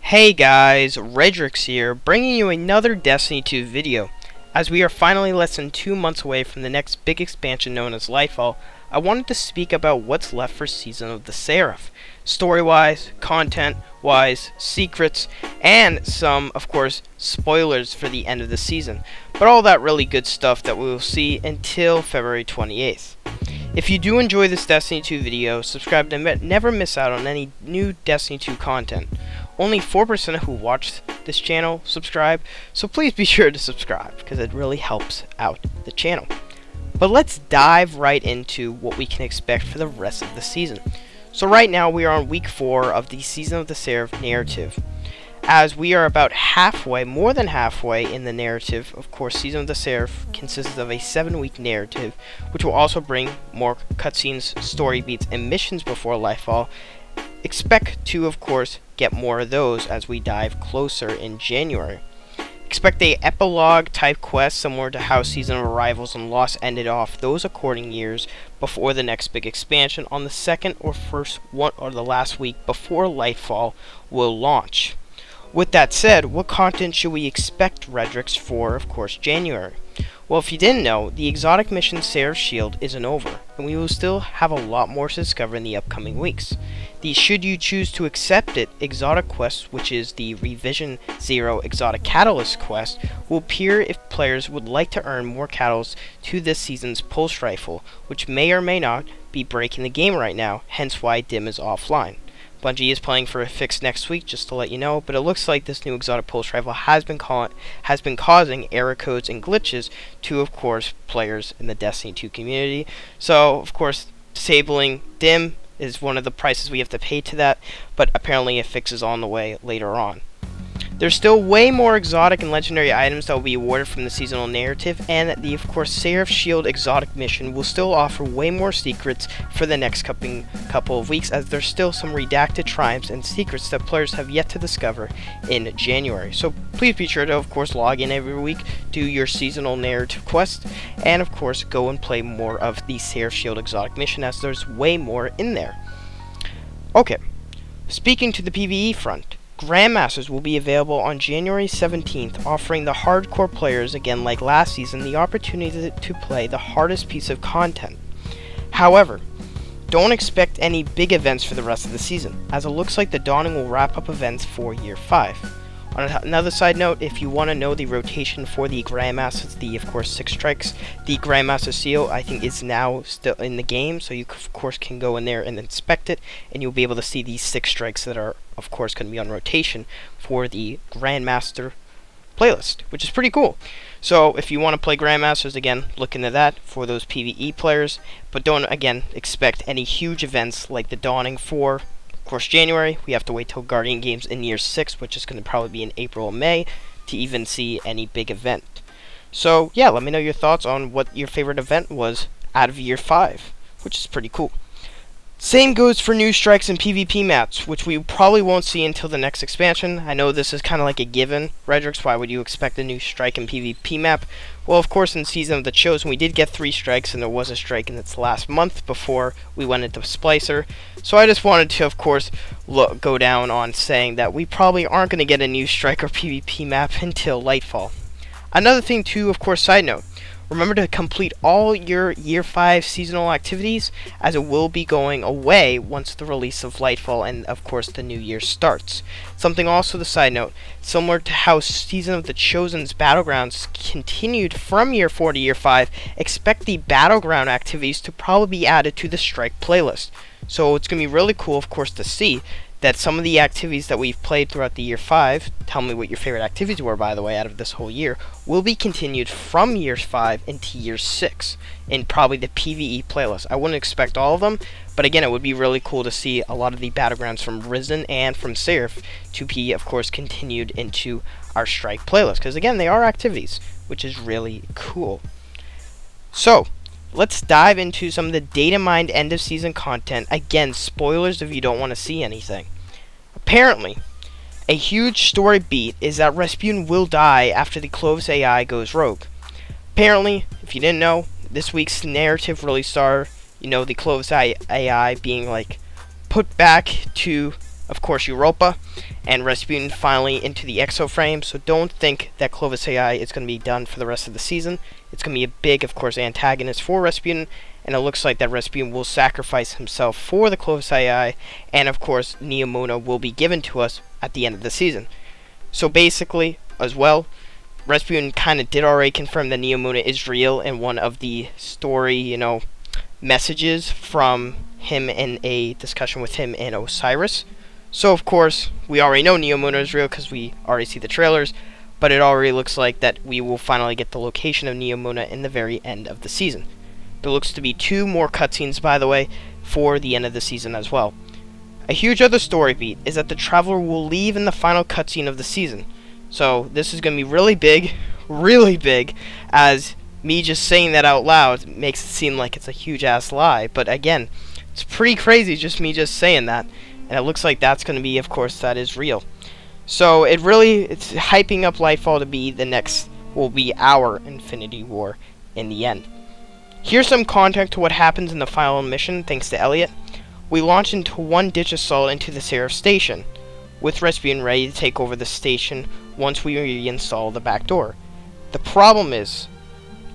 Hey guys, Redrix here, bringing you another Destiny 2 video. As we are finally less than 2 months away from the next big expansion known as Lightfall, I wanted to speak about what's left for Season of the Seraph. Story-wise, content-wise, secrets, and some, of course, spoilers for the end of the season. But all that really good stuff that we will see until February 28th. If you do enjoy this Destiny 2 video, subscribe to never miss out on any new Destiny 2 content. Only 4% who watch this channel subscribe, so please be sure to subscribe because it really helps out the channel. But let's dive right into what we can expect for the rest of the season. So right now we are on week 4 of the Season of the Seraph narrative. As we are about halfway, more than halfway in the narrative. Of course, Season of the Seraph consists of a 7-week narrative, which will also bring more cutscenes, story beats, and missions before Lightfall. Expect to, of course, get more of those as we dive closer in January. Expect a epilogue type quest similar to how Season of Arrivals and Lost ended off those according years before the next big expansion on the second or first one or the last week before Lightfall will launch. With that said, what content should we expect Redrix for, of course, January? Well, if you didn't know, the exotic mission Seraph's Shield isn't over, and we will still have a lot more to discover in the upcoming weeks. The should you choose to accept it exotic quest, which is the Revision 0 exotic catalyst quest, will appear if players would like to earn more catalysts to this season's pulse rifle, which may or may not be breaking the game right now, hence why DIM is offline. Bungie is planning for a fix next week, just to let you know, but it looks like this new exotic pulse rifle has been causing error codes and glitches to, of course, players in the Destiny 2 community. So, of course, disabling DIM is one of the prices we have to pay to that, but apparently a fix is on the way later on. There's still way more exotic and legendary items that will be awarded from the seasonal narrative, and the, of course, Seraph's Shield exotic mission will still offer way more secrets for the next couple of weeks, as there's still some redacted triumphs and secrets that players have yet to discover in January. So please be sure to, of course, log in every week, do your seasonal narrative quest, and of course go and play more of the Seraph's Shield exotic mission, as there's way more in there. Okay, speaking to the PvE front, Grandmasters will be available on January 17th, offering the hardcore players, again like last season, the opportunity to play the hardest piece of content. However, don't expect any big events for the rest of the season, as it looks like the Dawning will wrap up events for Year 5. On another side note, if you want to know the rotation for the Grandmasters, the, of course, 6 strikes, the Grandmaster seal, I think, is now still in the game, so you, of course, can go in there and inspect it, and you'll be able to see these 6 strikes that are, of course, going to be on rotation for the Grandmaster playlist, which is pretty cool. So, if you want to play Grandmasters, again, look into that for those PvE players, but don't, again, expect any huge events like the Dawning 4. Of course, January, we have to wait till Guardian Games in Year 6, which is going to probably be in April or May, to even see any big event. So, yeah, let me know your thoughts on what your favorite event was out of Year 5, which is pretty cool. Same goes for new strikes and PvP maps, which we probably won't see until the next expansion. I know this is kind of like a given. Redrix, why would you expect a new strike and PvP map? Well, of course, in Season of the Chosen, we did get 3 strikes, and there was a strike in its last month before we went into Splicer. So I just wanted to, of course, go down on saying that we probably aren't going to get a new strike or PvP map until Lightfall. Another thing, too, of course, side note. Remember to complete all your Year 5 seasonal activities, as it will be going away once the release of Lightfall and, of course, the new year starts. Something also to side note, similar to how Season of the Chosen's Battlegrounds continued from Year 4 to Year 5, expect the Battleground activities to probably be added to the Strike playlist. So it's going to be really cool, of course, to see that some of the activities that we've played throughout the Year 5, tell me what your favorite activities were, by the way, out of this whole year, will be continued from Year 5 into Year 6 in probably the PvE playlist. I wouldn't expect all of them, but again, it would be really cool to see a lot of the Battlegrounds from Risen and from Seraph to be, of course, continued into our Strike playlist, because again, they are activities, which is really cool. So, let's dive into some of the data mined end of season content. Again, spoilers if you don't want to see anything. Apparently, a huge story beat is that Rasputin will die after the Clovis AI goes rogue. Apparently, if you didn't know, this week's narrative really saw, you know, the Clovis AI being like put back to, of course, Europa, and Rasputin finally into the exoframe. So don't think that Clovis AI is going to be done for the rest of the season. It's going to be a big, of course, antagonist for Rasputin, and it looks like that Rasputin will sacrifice himself for the Clovis AI, and of course, Neomuna will be given to us at the end of the season. So basically, as well, Rasputin kind of did already confirm that Neomuna is real in one of the story, you know, messages from him in a discussion with him and Osiris. So of course, we already know Neomuna is real because we already see the trailers, but it already looks like that we will finally get the location of Neomuna in the very end of the season. There looks to be 2 more cutscenes, by the way, for the end of the season as well. A huge other story beat is that the Traveler will leave in the final cutscene of the season. So this is going to be really big, as me just saying that out loud makes it seem like it's a huge ass lie. But again, it's pretty crazy just me just saying that. And it looks like that's going to be, of course, that is real. So it's hyping up Lightfall to be the next, will be our Infinity War in the end. Here's some context to what happens in the final mission, thanks to Elliot. We launch into one ditch assault into the Seraph station, with Rasputin ready to take over the station once we reinstall the back door. The problem is,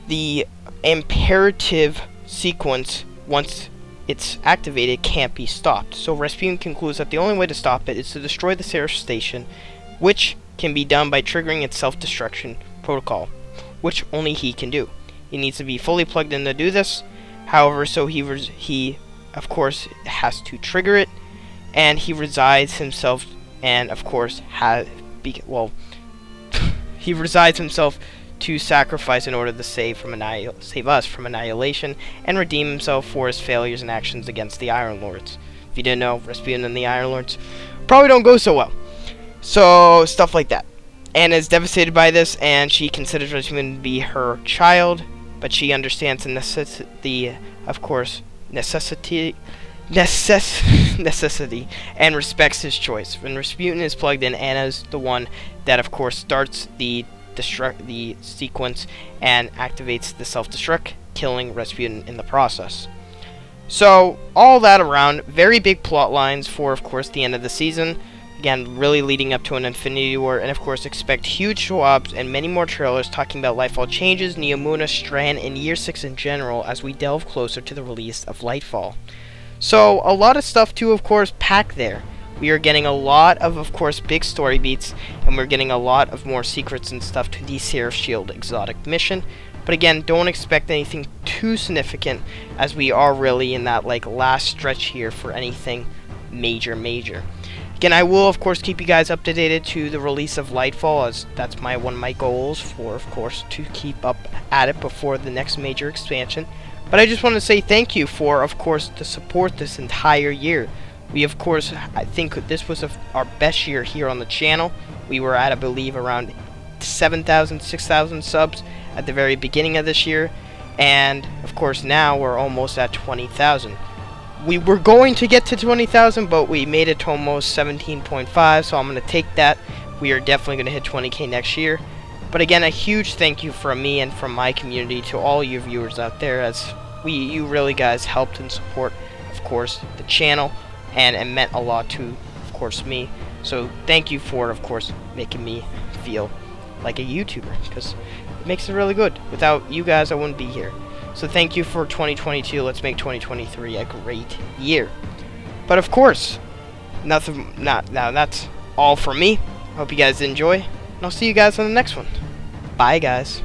the imperative sequence, once it's activated, can't be stopped. So Rasputin concludes that the only way to stop it is to destroy the Seraph station, which can be done by triggering its self-destruction protocol, which only he can do. He needs to be fully plugged in to do this. However, so he of course has to trigger it, and he resides himself, and of course he resides himself to sacrifice in order to save us from annihilation and redeem himself for his failures and actions against the Iron Lords. If you didn't know, Rasputin and the Iron Lords probably don't go so well. So stuff like that. Anna is devastated by this, and she considers Rasputin to be her child, but she understands the necessity and respects his choice. When Rasputin is plugged in, Anna's the one that, of course, starts the sequence and activates the self-destruct, killing Rasputin in the process. So all that around, very big plot lines for, of course, the end of the season. Again, really leading up to an Infinity War, and of course expect huge show-ups and many more trailers talking about Lightfall changes, Neomuna, Strand, and Year 6 in general as we delve closer to the release of Lightfall. So, a lot of stuff to, of course, pack there. We are getting a lot of course, big story beats, and we're getting a lot of more secrets and stuff to the Seraph Shield exotic mission. But again, don't expect anything too significant, as we are really in that, like, last stretch here for anything major. Again, I will, of course, keep you guys up to date to the release of Lightfall, as that's one of my goals for, of course, to keep up at it before the next major expansion. But I just want to say thank you for, of course, the support this entire year. We, of course, I think this was our best year here on the channel. We were at, I believe, around 7,000, 6,000 subs at the very beginning of this year. And, of course, now we're almost at 20,000. We were going to get to 20,000, but we made it to almost 17.5, so I'm going to take that. We are definitely going to hit 20K next year. But again, a huge thank you from me and from my community to all you viewers out there, as you really guys helped and support, of course, the channel, and it meant a lot to, of course, me. So thank you for, of course, making me feel like a YouTuber, because it makes it really good. Without you guys, I wouldn't be here. So thank you for 2022. Let's make 2023 a great year. But of course, now that's all from me. Hope you guys enjoy, and I'll see you guys on the next one. Bye, guys.